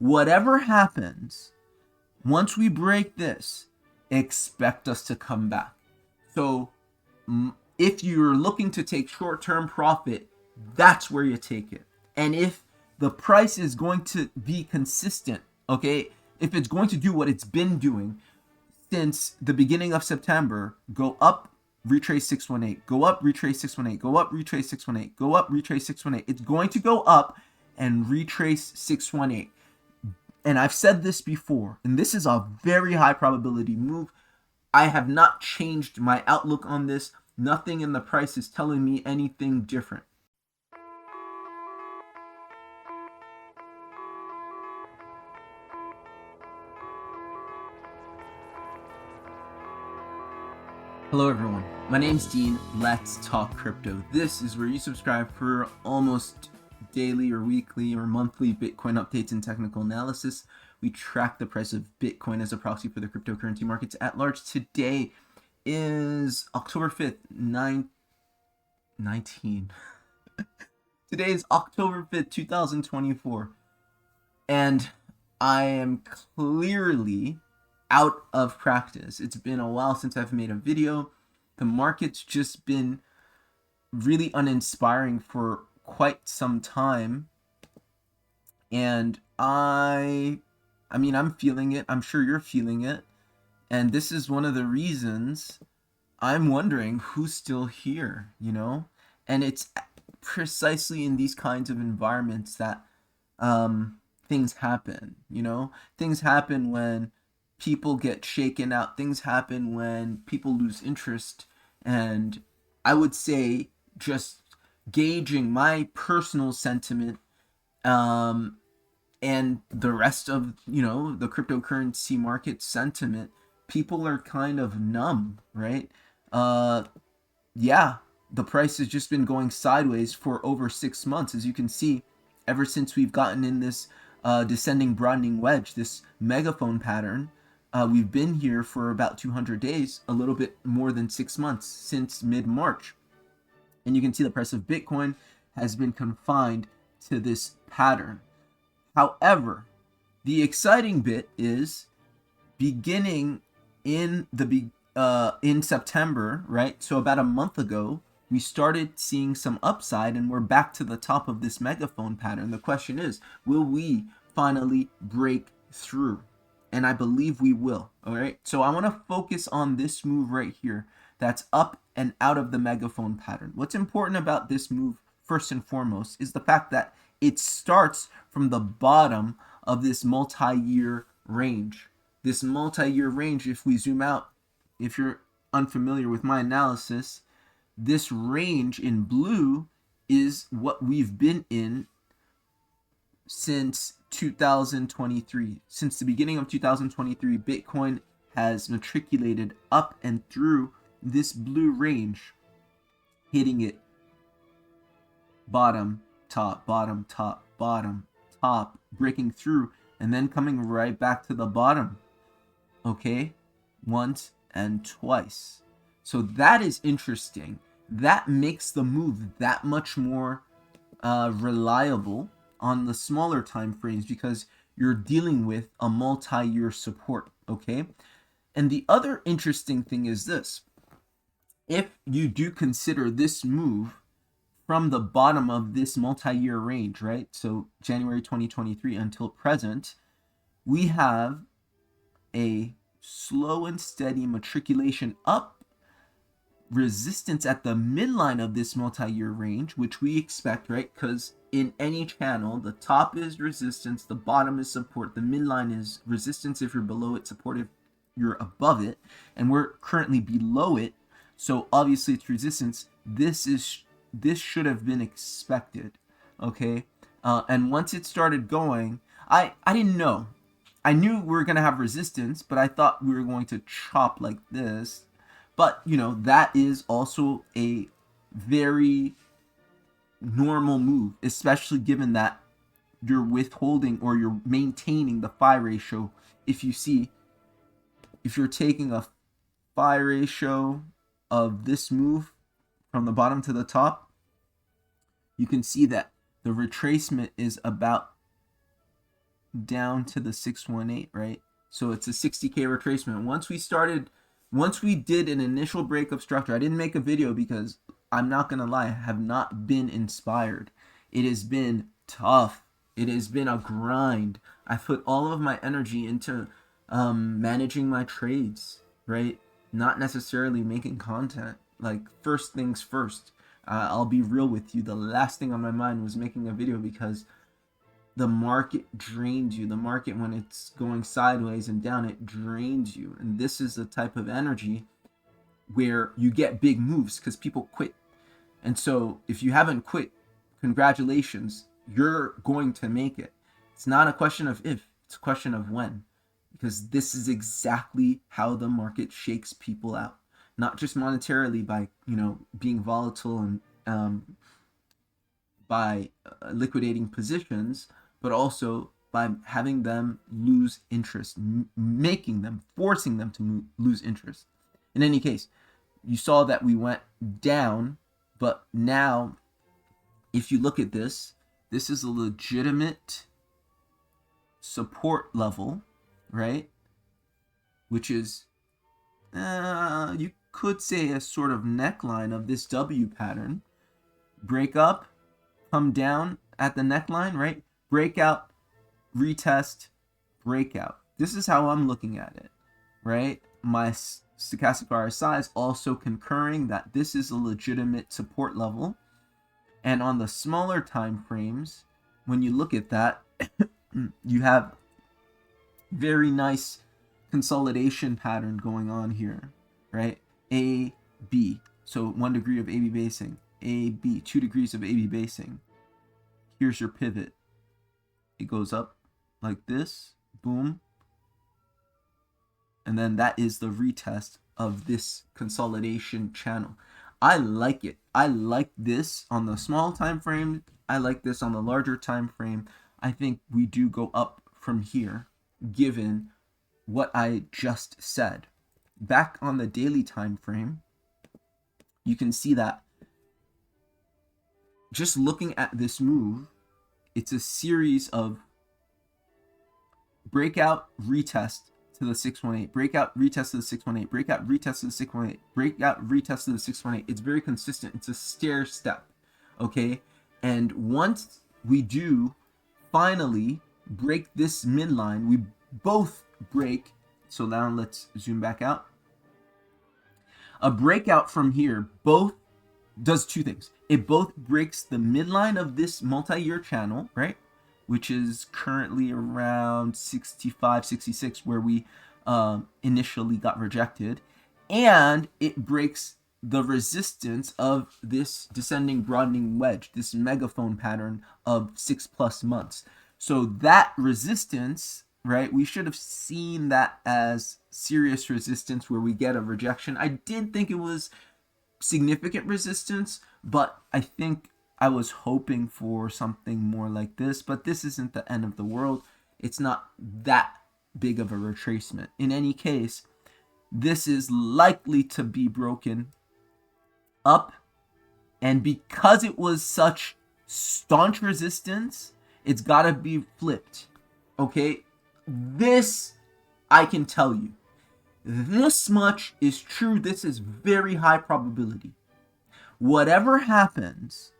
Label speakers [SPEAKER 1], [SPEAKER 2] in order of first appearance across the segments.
[SPEAKER 1] whatever happens, once we break this, expect us to come back. So if you're looking to take short-term profit, that's where you take it. And if the price is going to be consistent, okay, if it's going to do what it's been doing since the beginning of September, go up, retrace 618, go up, retrace 618, go up, retrace 618, go up, retrace 618. It's going to go up and retrace 618. And I've said this before, and this is a very high probability move. I have not changed my outlook on this. Nothing in the price is telling me anything different. Hello everyone, my name's Dean. Let's talk crypto. This is where you subscribe for almost daily or weekly or monthly Bitcoin updates and technical analysis. We track the price of Bitcoin as a proxy for the cryptocurrency markets at large. Today is October 5th, 19. Today is October 5th, 2024. And I am clearly out of practice. It's been a while since I've made a video. The market's just been really uninspiring for quite some time. And I mean, I'm feeling it. I'm sure you're feeling it. And this is one of the reasons I'm wondering who's still here, you know? And it's precisely in these kinds of environments that things happen, you know? Things happen when people get shaken out. Things happen when people lose interest. And I would say, just gauging my personal sentiment and the rest of, you know, the cryptocurrency market sentiment, people are kind of numb, right? Yeah, the price has just been going sideways for over 6 months, as you can see, ever since we've gotten in this descending broadening wedge, this megaphone pattern. We've been here for about 200 days, a little bit more than 6 months, since mid-March. And you can see the price of Bitcoin has been confined to this pattern. However, the exciting bit is beginning in September, right? So about a month ago, we started seeing some upside and we're back to the top of this megaphone pattern. The question is, will we finally break through? And I believe we will. All right. So I want to focus on this move right here that's up and out of the megaphone pattern. What's important about this move, first and foremost, is the fact that it starts from the bottom of this multi-year range. This multi-year range, if we zoom out, if you're unfamiliar with my analysis, this range in blue is what we've been in since 2023. Since the beginning of 2023, Bitcoin has matriculated up and through this blue range, hitting it bottom, top, bottom, top, bottom, top, breaking through, and then coming right back to the bottom. Okay? Once and twice. So that is interesting. That makes the move that much more reliable on the smaller time frames because you're dealing with a multi-year support, okay? And the other interesting thing is this. If you do consider this move from the bottom of this multi-year range, right? So January 2023 until present, we have a slow and steady matriculation up, resistance at the midline of this multi-year range, which we expect, right? Because in any channel, the top is resistance, the bottom is support, the midline is resistance if you're below it, support if you're above it, and we're currently below it, so obviously it's resistance. This should have been expected, okay? And once it started going, I didn't know. I knew we were gonna have resistance, but I thought we were going to chop like this. But you know, that is also a very normal move, especially given that you're withholding or you're maintaining the phi ratio. If you're taking a phi ratio of this move from the bottom to the top, you can see that the retracement is about down to the 618, right? So it's a 60K retracement. Once we did an initial break of structure, I didn't make a video because I'm not going to lie, I have not been inspired. It has been tough. It has been a grind. I put all of my energy into managing my trades, right? Not necessarily making content. Like, first things first. I'll be real with you. The last thing on my mind was making a video because the market drains you. The market, when it's going sideways and down, it drains you. And this is the type of energy where you get big moves because people quit. And so if you haven't quit, congratulations, you're going to make it. It's not a question of if, it's a question of when. Because this is exactly how the market shakes people out. Not just monetarily by, being volatile and by liquidating positions, but also by having them lose interest, forcing them to lose interest. In any case, you saw that we went down, but now, if you look at this, this is a legitimate support level, right? Which is, you could say, a sort of neckline of this W pattern. Break up, come down at the neckline, right? Breakout, retest, breakout. This is how I'm looking at it, right? My stochastic RSI is also concurring that this is a legitimate support level. And on the smaller time frames, when you look at that, you have very nice consolidation pattern going on here, right? A, B. So 1 degree of AB basing. A, B. 2 degrees of AB basing. Here's your pivot. It goes up like this. Boom. And then that is the retest of this consolidation channel. I like it. I like this on the small time frame. I like this on the larger time frame. I think we do go up from here, given what I just said. Back on the daily time frame, you can see that just looking at this move, it's a series of breakout, retest to the 618, breakout, retest to the 618, breakout, retest to the 618, breakout, retest to the 618. It's very consistent. It's a stair step, okay? And once we do finally break this midline, we both break. So now let's zoom back out. A breakout from here both does two things. It both breaks the midline of this multi-year channel, right? Which is currently around 65, 66, where we initially got rejected. And it breaks the resistance of this descending broadening wedge, this megaphone pattern of 6+ months. So that resistance, right, we should have seen that as serious resistance where we get a rejection. I did think it was significant resistance, but I think I was hoping for something more like this, but this isn't the end of the world. It's not that big of a retracement. In any case, this is likely to be broken up, and because it was such staunch resistance, it's got to be flipped, okay? This, I can tell you, this much is true. This is very high probability. Whatever happens,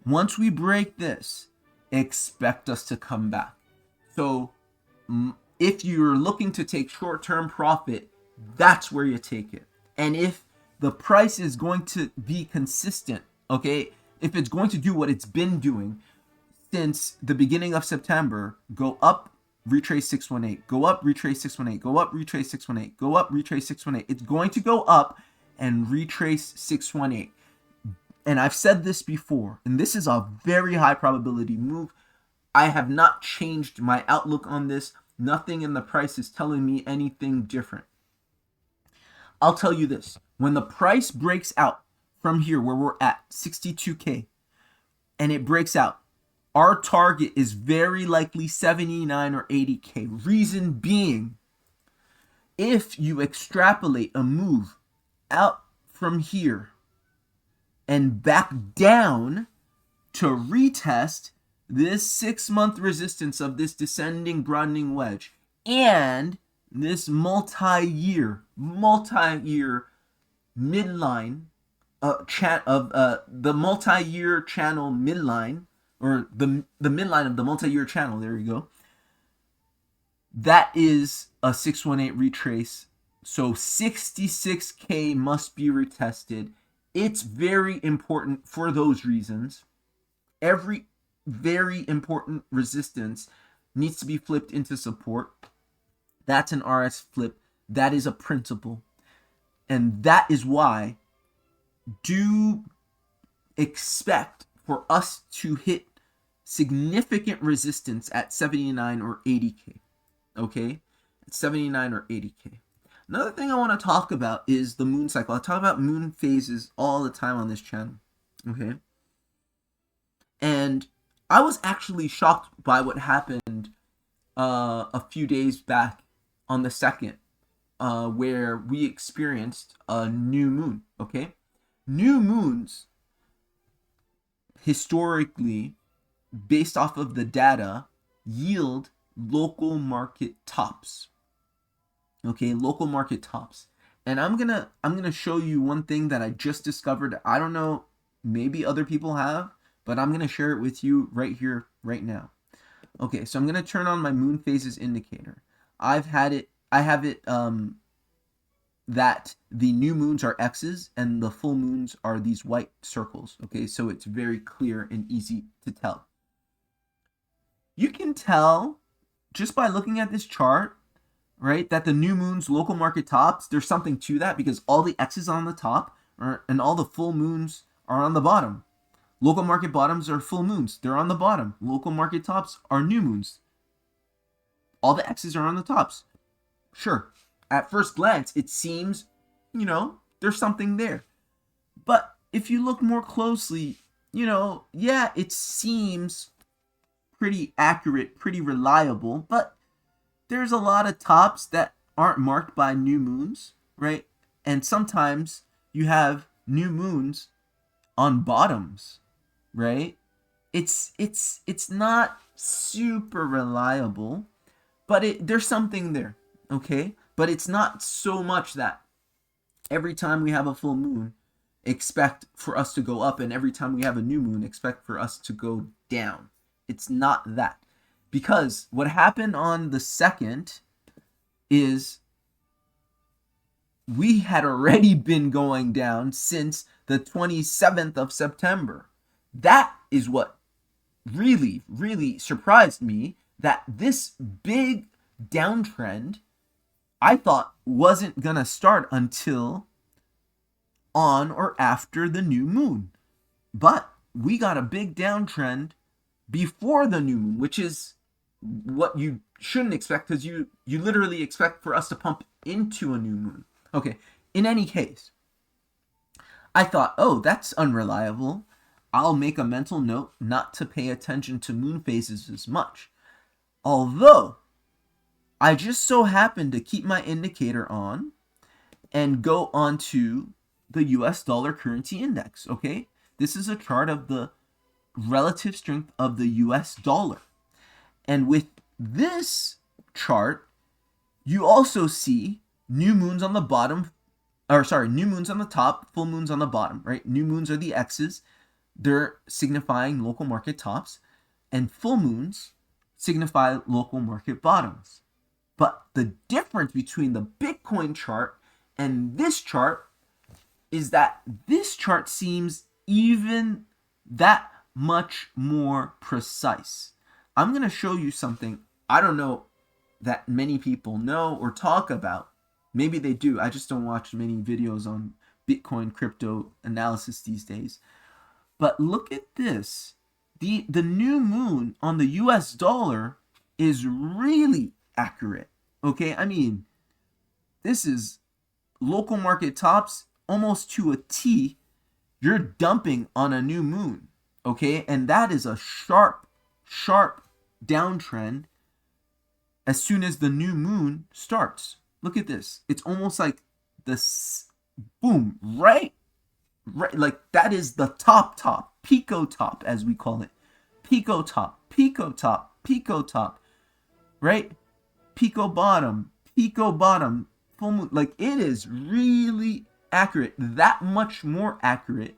[SPEAKER 1] once we break this, expect us to come back. So if you're looking to take short-term profit, that's where you take it. And if the price is going to be consistent, okay, if it's going to do what it's been doing since the beginning of September, go up, retrace 618, go up, retrace 618, go up, retrace 618, go up, retrace 618. It's going to go up and retrace 618. And I've said this before, and this is a very high probability move. I have not changed my outlook on this. Nothing in the price is telling me anything different. I'll tell you this. When the price breaks out from here where we're at, 62K, and it breaks out, our target is very likely 79 or 80K. Reason being, if you extrapolate a move out from here and back down to retest, this 6-month resistance of this descending broadening wedge and this multi-year midline the multi-year channel midline, or the midline of the multi-year channel, there you go, that is a 618 retrace. So 66K must be retested. It's very important for those reasons. Every very important resistance needs to be flipped into support. That's an RS flip. That is a principle. And that is why do expect for us to hit significant resistance at 79 or 80K. Okay? At 79 or 80K. Another thing I want to talk about is the moon cycle. I talk about moon phases all the time on this channel. Okay? And I was actually shocked by what happened a few days back on the 2nd, where we experienced a new moon. Okay? New moons, historically, based off of the data, yield local market tops. Okay, local market tops. And I'm gonna show you one thing that I just discovered. I don't know, maybe other people have, but I'm gonna share it with you right here, right now. Okay, so I'm gonna turn on my moon phases indicator. I have it that the new moons are X's and the full moons are these white circles. Okay, so it's very clear and easy to tell. You can tell just by looking at this chart, right, that the new moon's local market tops, there's something to that because all the X's on the top and all the full moons are on the bottom. Local market bottoms are full moons. They're on the bottom. Local market tops are new moons. All the X's are on the tops. Sure, at first glance, it seems, there's something there. But if you look more closely, yeah, it seems pretty accurate, pretty reliable, but there's a lot of tops that aren't marked by new moons, right? And sometimes you have new moons on bottoms, right? It's not super reliable, but there's something there, okay? But it's not so much that every time we have a full moon, expect for us to go up, and every time we have a new moon, expect for us to go down. It's not that. Because what happened on the 2nd is we had already been going down since the 27th of September. That is what really, really surprised me, that this big downtrend I thought wasn't going to start until on or after the new moon. But we got a big downtrend before the new moon, which is what you shouldn't expect, because you literally expect for us to pump into a new moon. Okay, in any case, I thought, oh, that's unreliable. I'll make a mental note not to pay attention to moon phases as much. Although, I just so happened to keep my indicator on and go onto the US dollar currency index, okay? This is a chart of the relative strength of the US dollar. And with this chart, you also see new moons on the bottom, new moons on the top, full moons on the bottom, right? New moons are the X's. They're signifying local market tops, and full moons signify local market bottoms. But the difference between the Bitcoin chart and this chart is that this chart seems even that much more precise. I'm going to show you something I don't know that many people know or talk about. Maybe they do. I just don't watch many videos on Bitcoin crypto analysis these days. But look at this. The new moon on the US dollar is really accurate. Okay, I mean, this is local market tops almost to a T. You're dumping on a new moon. Okay, and that is a sharp downtrend as soon as the new moon starts. Look at this. It's almost like this, boom, right, like that is the top, pico top, as we call it. Pico top, Pico top, Pico top, right? Pico bottom, full moon. Like, it is really accurate, that much more accurate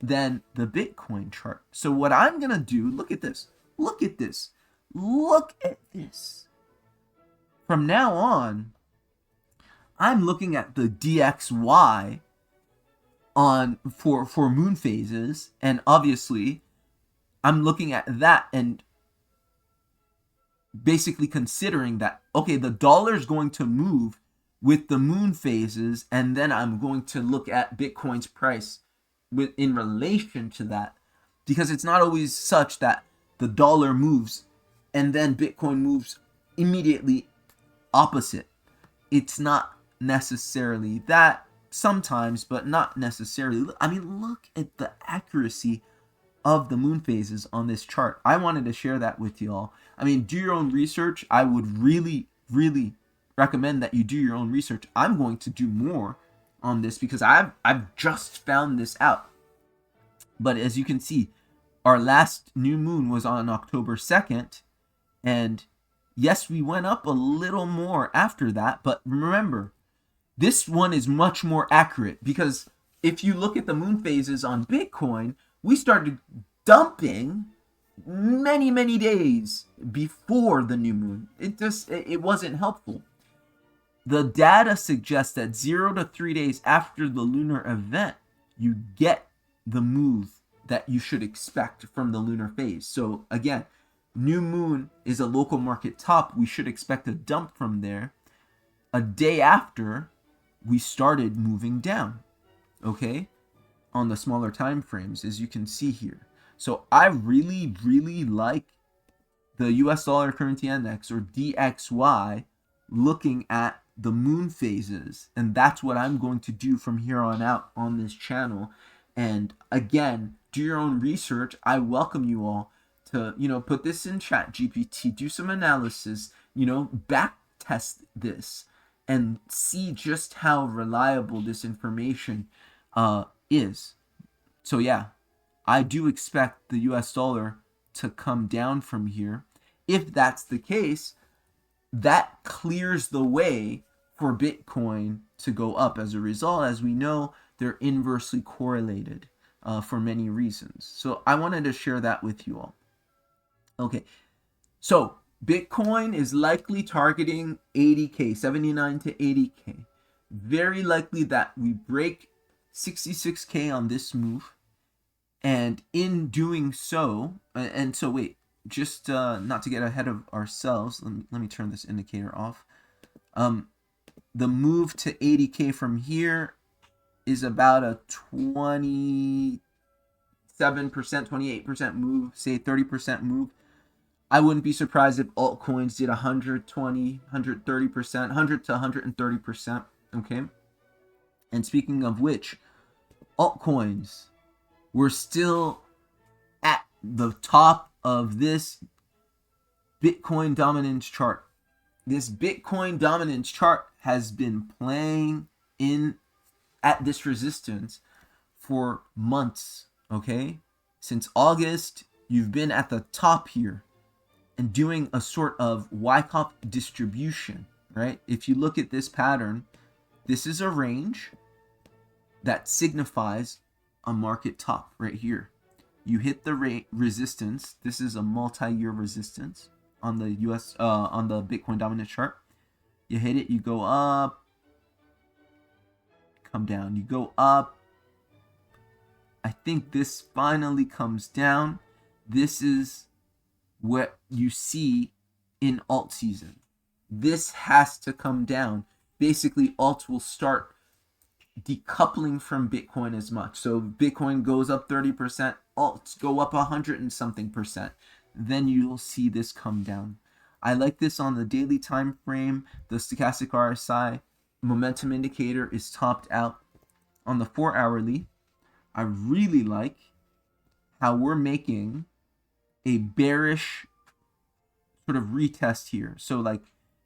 [SPEAKER 1] than the Bitcoin chart. So what I'm going to do, look at this. Look at this. Look at this. From now on, I'm looking at the DXY on for moon phases, and obviously I'm looking at that and basically considering that, okay, the dollar is going to move with the moon phases, and then I'm going to look at Bitcoin's price in relation to that, because it's not always such that the dollar moves and then Bitcoin moves immediately opposite. It's not necessarily that, sometimes, but not necessarily. I mean, look at the accuracy of the moon phases on this chart. I wanted to share that with y'all. I mean, do your own research. I would really, really recommend that you do your own research. I'm going to do more on this because I've just found this out. But as you can see, our last new moon was on October 2nd, and yes, we went up a little more after that, but remember, this one is much more accurate, because if you look at the moon phases on Bitcoin, we started dumping many days before the new moon. It wasn't helpful. The data suggests that 0 to 3 days after the lunar event, you get the move that you should expect from the lunar phase. So again, new moon is a local market top. We should expect a dump from there. A day after, we started moving down, okay, on the smaller time frames, as you can see here. So I really, really like the US dollar currency index, or DXY, looking at the moon phases, and that's what I'm going to do from here on out on this channel. And again, do your own research. I welcome you all to, put this in ChatGPT, do some analysis, back test this, and see just how reliable this information is. So yeah, I do expect the US dollar to come down from here. If that's the case, that clears the way for Bitcoin to go up. As a result, as we know, they're inversely correlated for many reasons. So I wanted to share that with you all. Okay, so Bitcoin is likely targeting 80K, 79 to 80K. Very likely that we break 66K on this move. And in doing so, and so wait, just not to get ahead of ourselves, let me turn this indicator off. The move to 80K from here is about a 27%, 28% move, say 30% move. I wouldn't be surprised if altcoins did 120, 130%, 100 to 130%, okay? And speaking of which, altcoins, we're still at the top of this Bitcoin dominance chart. This Bitcoin dominance chart has been playing in at this resistance for months, okay? Since August, you've been at the top here and doing a sort of Wyckoff distribution, right? If you look at this pattern, this is a range that signifies a market top right here. You hit the resistance. This is a multi-year resistance on the on the Bitcoin dominance chart. You hit it, you go up, come down, you go up. I think this finally comes down. This is what you see in alt season. This has to come down. Basically, alts will start decoupling from Bitcoin as much. So Bitcoin goes up 30%, alts go up 100 and something percent. Then you'll see this come down. I like this on the daily time frame. The stochastic RSI momentum indicator is topped out. On the 4-hourly, I really like how we're making a bearish sort of retest here. So like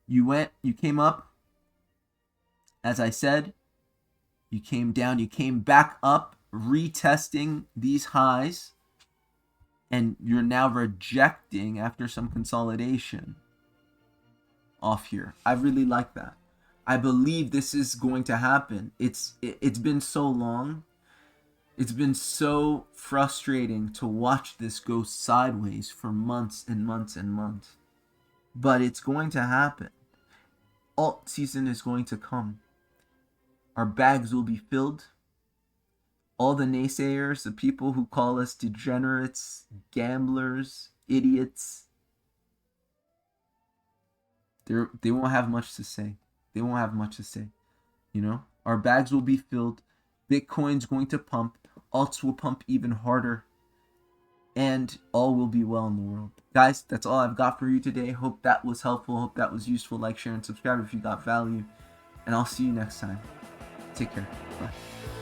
[SPEAKER 1] you came up, as I said, you came down, you came back up, retesting these highs, and you're now rejecting after some consolidation off here. I really like that. I believe this is going to happen. It's been so long. It's been so frustrating to watch this go sideways for months and months and months. But it's going to happen. Alt season is going to come. Our bags will be filled. All the naysayers, the people who call us degenerates, gamblers, idiots, they won't have much to say. They won't have much to say. You know, our bags will be filled. Bitcoin's going to pump. Alts will pump even harder. And all will be well in the world. Guys, that's all I've got for you today. Hope that was helpful. Hope that was useful. Like, share, and subscribe if you got value. And I'll see you next time. Take care. Bye.